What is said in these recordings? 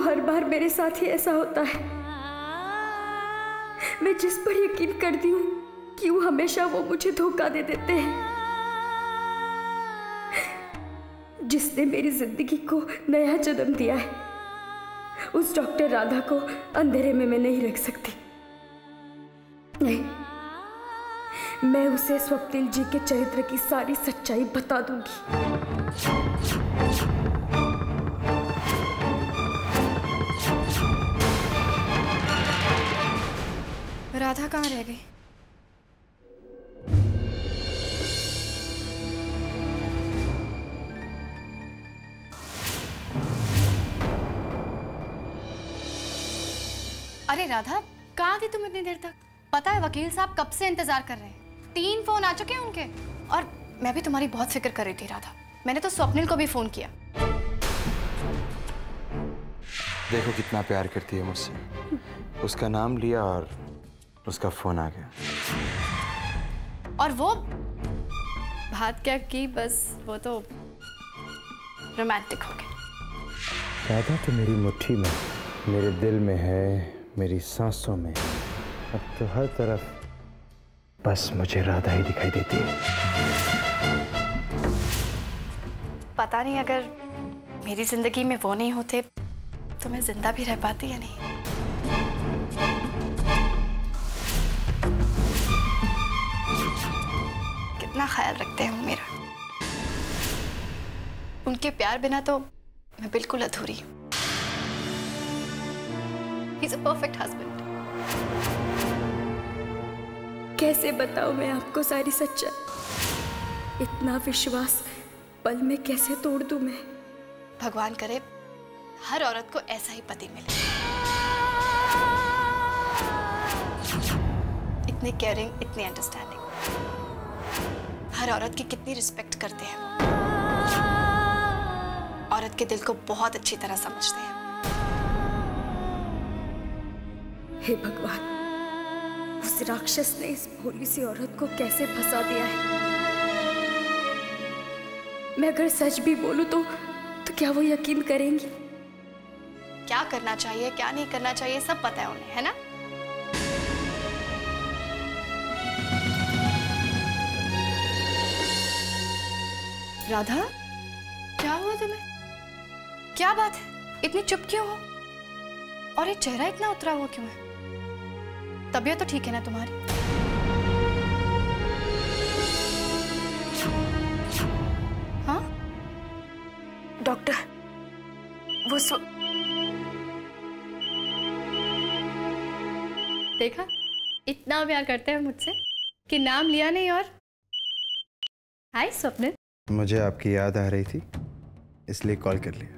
हर बार मेरे साथ ही ऐसा होता है। मैं जिस पर यकीन करती हूँ क्यों हमेशा वो मुझे धोखा दे देते हैं। जिसने मेरी जिंदगी को नया जन्म दिया है, उस डॉक्टर राधा को अंधेरे में मैं नहीं रख सकती। नहीं, मैं उसे स्वप्निल जी के चरित्र की सारी सच्चाई बता दूंगी। राधा कहाँ रह गई? अरे राधा, कहाँ थी तुम इतनी देर तक? पता है वकील साहब कब से इंतजार कर रहे हैं। 3 फोन आ चुके हैं उनके। और मैं भी तुम्हारी बहुत फिक्र कर रही थी राधा। मैंने तो स्वप्निल को भी फोन किया। देखो कितना प्यार करती है मुझसे। उसका नाम लिया और उसका फोन आ गया। और वो बात क्या की, बस वो तो रोमांटिक हो गया। राधा तो मेरी मुट्ठी में, मेरे दिल में है, मेरी सांसों में। अब तो हर तरफ बस मुझे राधा ही दिखाई देती है। पता नहीं अगर मेरी जिंदगी में वो नहीं होते तो मैं जिंदा भी रह पाती या नहीं। कितना ख्याल रखते हैं वो मेरा। उनके प्यार बिना तो मैं बिल्कुल अधूरी हूँ। He's a perfect husband. कैसे बताऊं मैं आपको सारी सच्चाई? इतना विश्वास पल में कैसे तोड़ दूं मैं? भगवान करे हर औरत को ऐसा ही पति मिले। इतने केयरिंग, इतनी अंडरस्टैंडिंग। हर औरत की कितनी रिस्पेक्ट करते हैं वो। औरत के दिल को बहुत अच्छी तरह समझते हैं। हे भगवान, उस राक्षस ने इस भोली सी औरत को कैसे फंसा दिया है? मैं अगर सच भी बोलूं तो क्या वो यकीन करेंगी? क्या करना चाहिए, क्या नहीं करना चाहिए, सब पता है उन्हें, है ना? राधा, क्या हुआ तुम्हें? क्या बात है? इतनी चुप क्यों हो? और ये चेहरा इतना उतरा हुआ क्यों है? तबीयत तो ठीक है ना तुम्हारी? हाँ? डॉक्टर, वो देखा, इतना प्यार करते हैं मुझसे कि नाम लिया नहीं। और हाय स्वप्निल। मुझे आपकी याद आ रही थी, इसलिए कॉल कर लिया।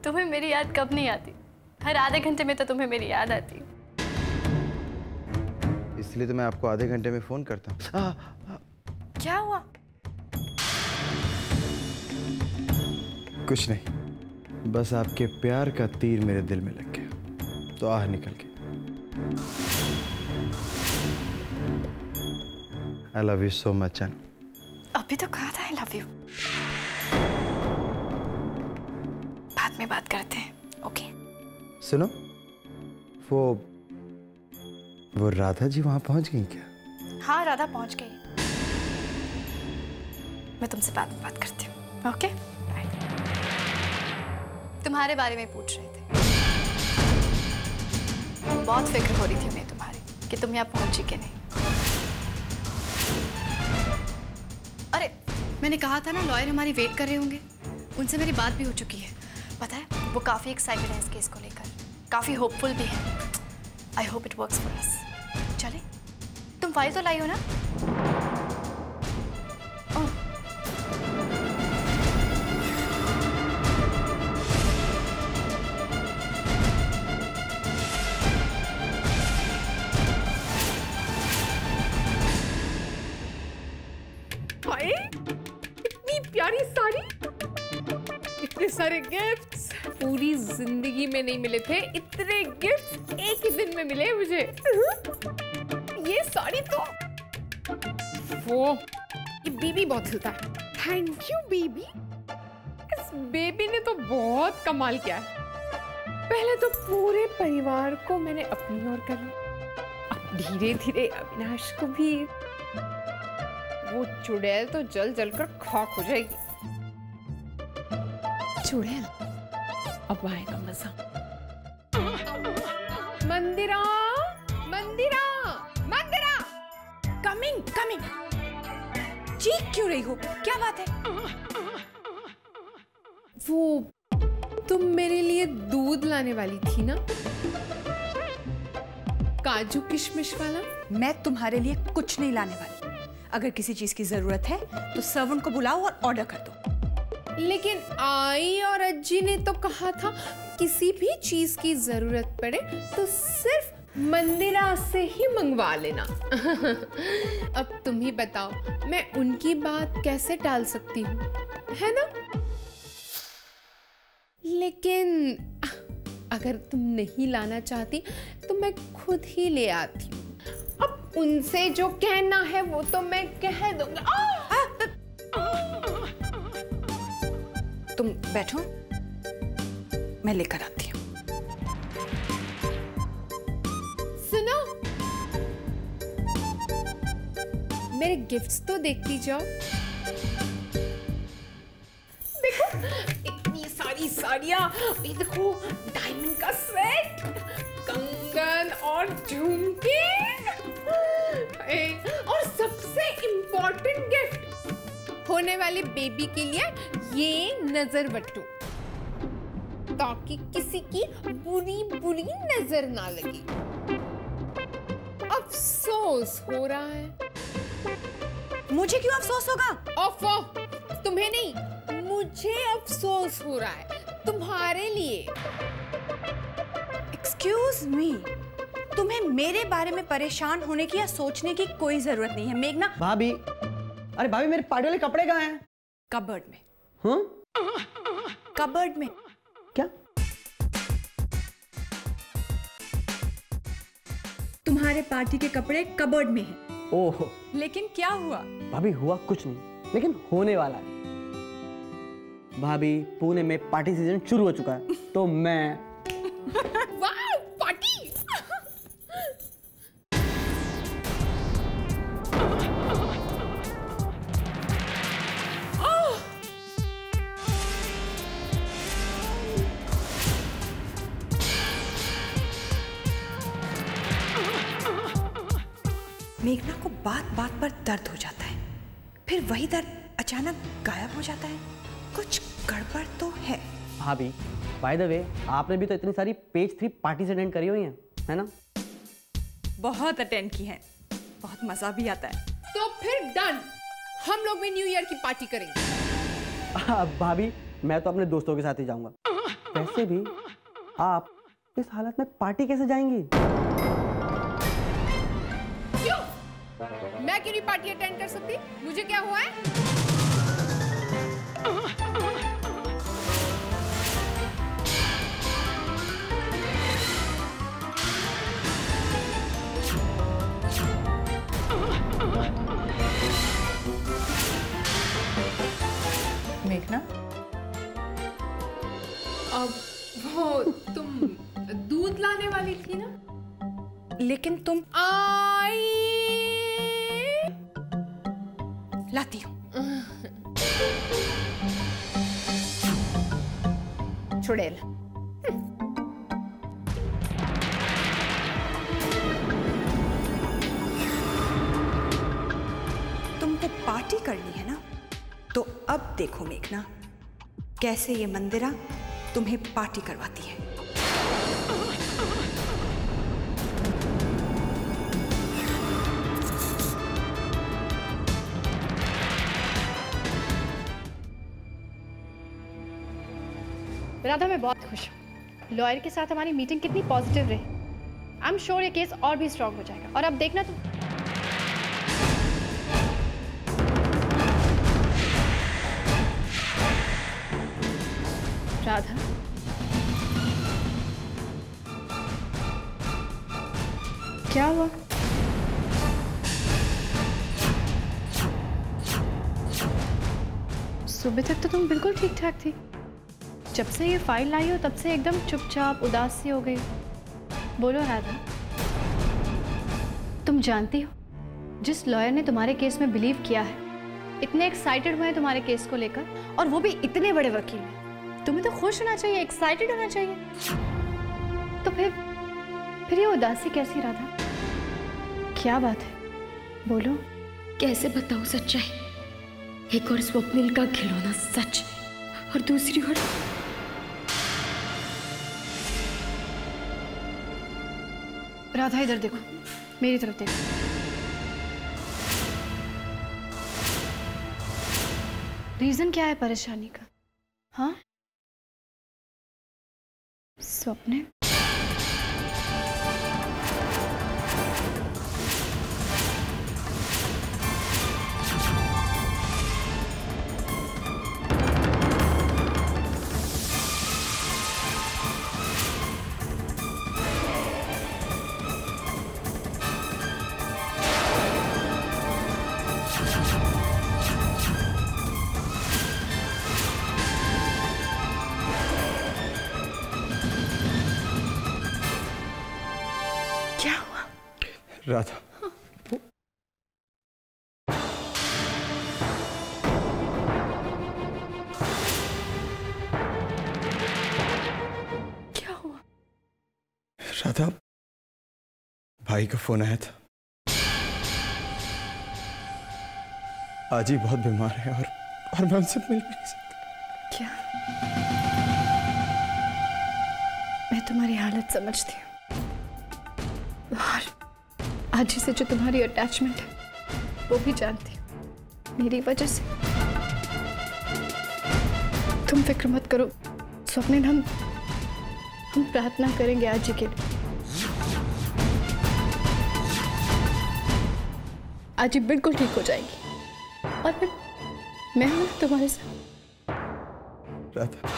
तुम्हें मेरी याद कब नहीं आती? हर आधे घंटे में तो तुम्हें मेरी याद आती। इसलिए तो मैं आपको आधे घंटे में फोन करता हूँ। क्या हुआ? कुछ नहीं, बस आपके प्यार का तीर मेरे दिल में लग गया तो आह निकल गई। I love you so much, Anu. अभी तो कहा था I love you। बाद में बात करते हैं, ओके? सुनो, वो राधा जी वहां पहुंच गई क्या? हाँ, राधा पहुंच गई। मैं तुमसे बाद में बात करती हूँ, ओके? तुम्हारे बारे में पूछ रहे थे। बहुत फिक्र हो रही थी उन्हें तुम्हारी कि तुम यहाँ पहुंची कि नहीं। अरे, मैंने कहा था ना लॉयर हमारी वेट कर रहे होंगे। उनसे मेरी बात भी हो चुकी है। पता है, वो काफी एक्साइटेड है इस केस को लेकर, काफी होपफुल भी है। I hope it works for us. चले, तुम फाइल तो लाई हो ना? इतनी प्यारी साड़ी, इतने सारे गिफ्ट्स, पूरी जिंदगी में नहीं मिले थे इतने गिफ्ट्स एक ही दिन में मिले मुझे। ये साड़ी तो वो ये बीबी बहुत खिलता है। थैंक यू बीबी। इस बेबी ने तो बहुत कमाल किया है। पहले तो पूरे परिवार को मैंने अपनी ओर कर लिया, अब धीरे धीरे अविनाश को भी। वो चुड़ैल तो जल जल कर खाक हो जाएगी। चुड़ैल, अब आएगा मजा। मंदिरा, मंदिरा, मंदिरा, कमिंग कमिंग। चीख क्यों रही हो, क्या बात है? वो तुम मेरे लिए दूध लाने वाली थी ना, काजू किशमिश वाला। मैं तुम्हारे लिए कुछ नहीं लाने वाली। अगर किसी चीज की जरूरत है तो सर्वेंट को बुलाओ और ऑर्डर कर दो। लेकिन आई और अज्जी ने तो कहा था किसी भी चीज की जरूरत पड़े तो सिर्फ मंदिरा से ही मंगवा लेना। अब तुम ही बताओ, मैं उनकी बात कैसे टाल सकती हूँ, है ना? लेकिन अगर तुम नहीं लाना चाहती तो मैं खुद ही ले आती हूँ। अब उनसे जो कहना है वो तो मैं कह दूंगा। तुम बैठो, मैं लेकर आती हूँ। सुनो, मेरे गिफ्ट्स तो देखती जाओ। देखो इतनी सारी साड़ियां, ये देखो डायमंड का सेट, कंगन और झुमके, और सबसे इम्पोर्टेंट गिफ्ट होने वाले बेबी के लिए ये नजर बट्टू, ताकि किसी की बुरी बुरी नजर ना लगे। अफसोस हो रहा है। मुझे क्यों अफसोस होगा? ओफो, तुम्हें नहीं, मुझे अफसोस हो रहा है तुम्हारे लिए। एक्सक्यूज मी, तुम्हें मेरे बारे में परेशान होने की या सोचने की कोई जरूरत नहीं है। मेघना। भाभी, अरे भाभी मेरे पार्टी वाले कपड़े कहाँ हैं? कबर्ड में। हाँ? कबर्ड में। क्या? तुम्हारे पार्टी के कपड़े कबर्ड में हैं। ओह। लेकिन क्या हुआ? भाभी हुआ कुछ नहीं, लेकिन होने वाला है। भाभी, पुणे में पार्टी सीजन शुरू हो चुका है, तो मैं वाह, पार्टी! मेघना को बात बात पर दर्द हो जाता है, फिर वही दर्द अचानक गायब हो जाता है। कुछ गड़बड़ तो है। भाभी, बाय द वे, आपने भी तो इतनी सारी पेज 3 पार्टीज अटेंड करी हुई हैं, है ना? बहुत अटेंड की है, बहुत मजा भी आता है। तो फिर डन, हम लोग भी न्यू ईयर की पार्टी करेंगे। भाभी, मैं तो अपने दोस्तों के साथ ही जाऊंगा। वैसे भी आप इस हालत में पार्टी कैसे जाएंगी? क्यों? मैं क्यों नहीं पार्टी अटेंड कर सकती? मुझे क्या हुआ है? मेघना, अब वो तुम दूध लाने वाली थी ना? लेकिन तुम आई लाती हूँ। चुड़ैल। तुमको पार्टी करनी है ना, तो अब देखो मेघना, कैसे ये मंदिरा तुम्हें पार्टी करवाती है। राधा, मैं बहुत खुश हूँ। लॉयर के साथ हमारी मीटिंग कितनी पॉजिटिव रही। आई एम श्योर ये केस और भी स्ट्रांग हो जाएगा। और अब देखना तुम। राधा, क्या हुआ? सुबह तक तो तुम बिल्कुल ठीक ठाक थी। जब से ये फाइल लाई हो तब से एकदम चुपचाप उदास सी हो गई। बोलो राधा, तुम जानती हो जिस लॉयर ने तुम्हारे केस में बिलीव किया है, इतने एक्साइटेड हुए हैं तुम्हारे केस को लेकर, और वो भी इतने बड़े वकील हैं, तुम्हें तो खुश होना चाहिए, एक्साइटेड होना चाहिए। तो फिर ये उदासी कैसी राधा? क्या बात है, बोलो। कैसे बताऊं सच्चाई? एक और स्वप्निल का खिलौना सच, और दूसरी ओर राधा इधर देखो, मेरी तरफ देखो। रीजन क्या है परेशानी का? हाँ, स्वप्निल? राधा, क्या हुआ? राधा, भाई का फोन आया था। आज ही बहुत बीमार है और मैं उनसे मिल भी नहीं सकता। क्या? मैं तुम्हारी हालत समझती हूँ, और आज ही से जो तुम्हारी अटैचमेंट है वो भी जानती हूँ, मेरी वजह से। तुम फिक्र मत करो स्वप्निल, हम प्रार्थना करेंगे आज ही के लिए। आज ही बिल्कुल ठीक हो जाएगी, और फिर मैं हूं तुम्हारे साथ। राधा,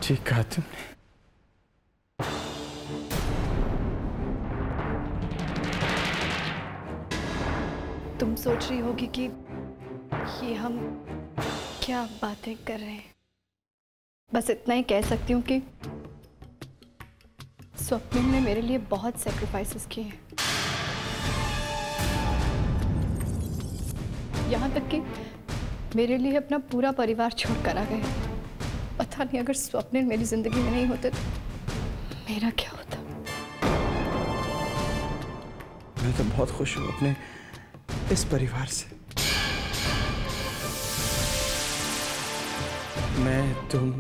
ठीक कहा तुमने। तुम सोच रही होगी कि ये हम क्या बातें कर रहे हैं। बस इतना ही कह सकती हूँ कि स्वप्निल ने मेरे लिए बहुत सैक्रिफाइसेस किए हैं, यहाँ तक कि मेरे लिए अपना पूरा परिवार छोड़कर आ गए। पता नहीं अगर स्वप्निल मेरी जिंदगी में नहीं होते तो मेरा क्या होता। मैं तो बहुत खुश हूँ अपने इस परिवार से। मैं, तुम,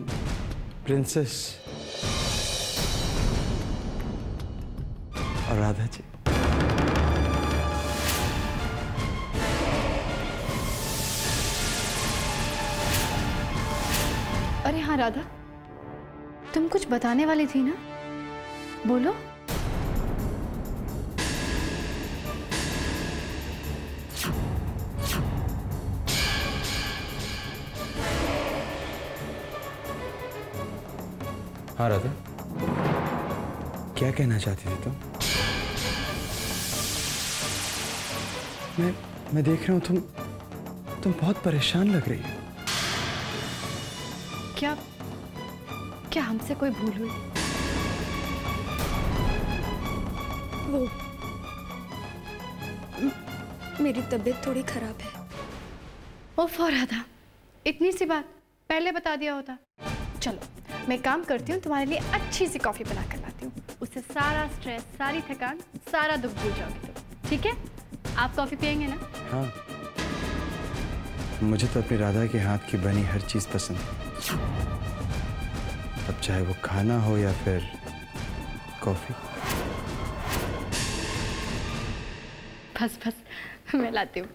प्रिंसेस और राधा जी। अरे हाँ राधा, तुम कुछ बताने वाली थी ना, बोलो। हाँ राधा, क्या कहना चाहती थी तुम? मैं देख रहा हूं तुम बहुत परेशान लग रही हो। क्या हमसे कोई भूल हुई? वो मेरी तबीयत थोड़ी खराब है। ओफो राधा, इतनी सी बात पहले बता दिया होता। चलो मैं काम करती हूँ, तुम्हारे लिए अच्छी सी कॉफी बना कर लाती हूँ, उससे सारा स्ट्रेस, सारी थकान, सारा दुख भूल जाओगे तुम। ठीक है? आप कॉफी पियेंगे ना? हाँ, मुझे तो अपनी राधा के हाथ की बनी हर चीज पसंद है, अब चाहे वो खाना हो या फिर कॉफी। बस मैं लाती हूँ।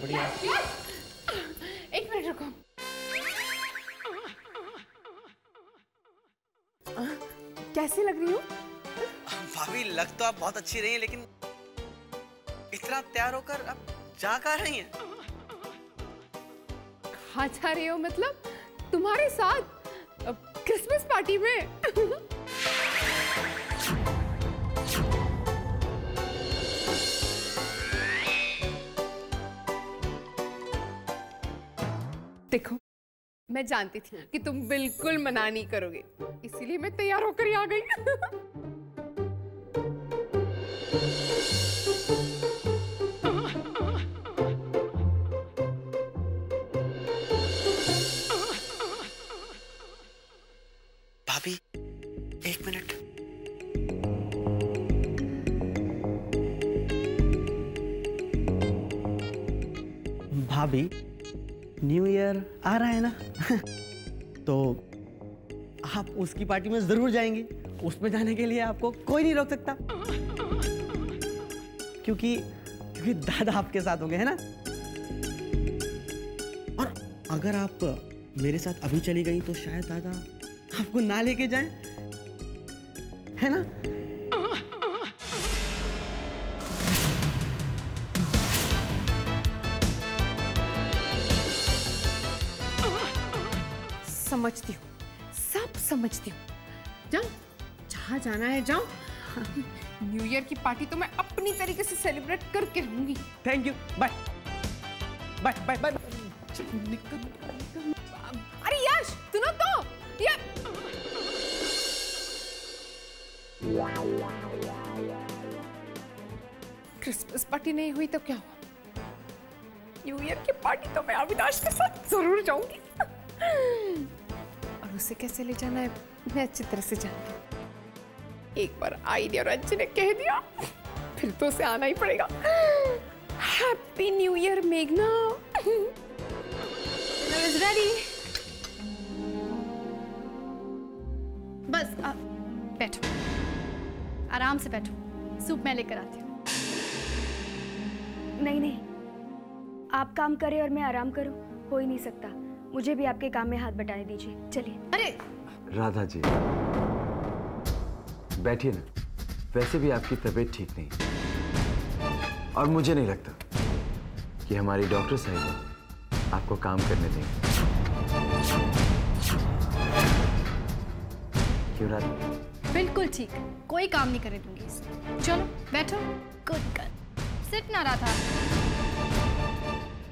बढ़िया। एक मिनट रुको। कैसी लग रही हो? भाभी लग तो आप बहुत अच्छी रही हैं, लेकिन इतना तैयार होकर आप जा कहाँ रही हैं? कहाँ जा रही हो मतलब? तुम्हारे साथ क्रिसमस पार्टी में। देखो, मैं जानती थी कि तुम बिल्कुल मना नहीं करोगे, इसीलिए मैं तैयार होकर ही आ गई। भाभी एक मिनट। भाभी न्यू ईयर आ रहा है ना तो आप उसकी पार्टी में जरूर जाएंगे। उसमें जाने के लिए आपको कोई नहीं रोक सकता, क्योंकि दादा आपके साथ होंगे, है ना। और अगर आप मेरे साथ अभी चली गई तो शायद दादा आपको ना लेके जाएं, है ना। समझती हूँ, सब समझती हूँ। जाओ, जहाँ जाना है जाओ। न्यू ईयर की पार्टी तो मैं अपनी तरीके से सेलिब्रेट करके रहूंगी। Thank you, bye bye bye bye. अरे यश, सुनो तो ये। क्रिसमस पार्टी नहीं हुई तो क्या हुआ? न्यू ईयर की पार्टी तो मैं अविनाश के साथ जरूर जाऊंगी। और उसे कैसे ले जाना है मैं अच्छी तरह से जानती हूँ। एक बार आईडिया और अंजू ने कह दिया, फिर तो उसे आना ही पड़ेगा। हैप्पी न्यू ईयर मेघना। Dinner is ready. बस बैठो, आराम से बैठो, सूप मैं लेकर आती हूँ। नहीं नहीं, आप काम करें और मैं आराम करूं, हो ही नहीं सकता। मुझे भी आपके काम में हाथ बटाने दीजिए, चलिए। अरे राधा जी बैठिए ना, वैसे भी आपकी तबीयत ठीक नहीं और मुझे नहीं लगता कि हमारी डॉक्टर साहिबा आपको काम करने देंगे। क्यों राधा? बिल्कुल ठीक, कोई काम नहीं करने दूंगी इसे। चलो बैठो, गुड गर्ल। सिट ना रहा था,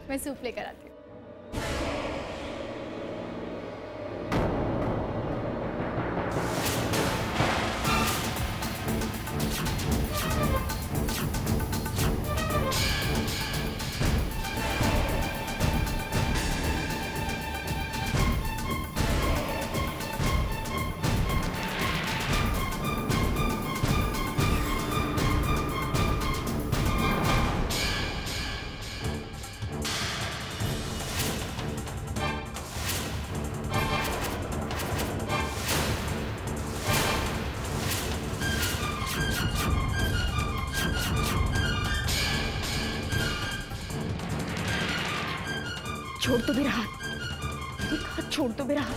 मैं सूप लेकर आती हूँ। छोड़ तो मेरा हाथ, एक हाथ छोड़ तो मेरा हाथ।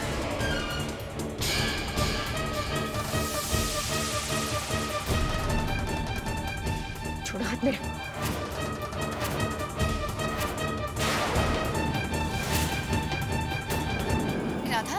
छोड़ो हाथ मेरा। राधा,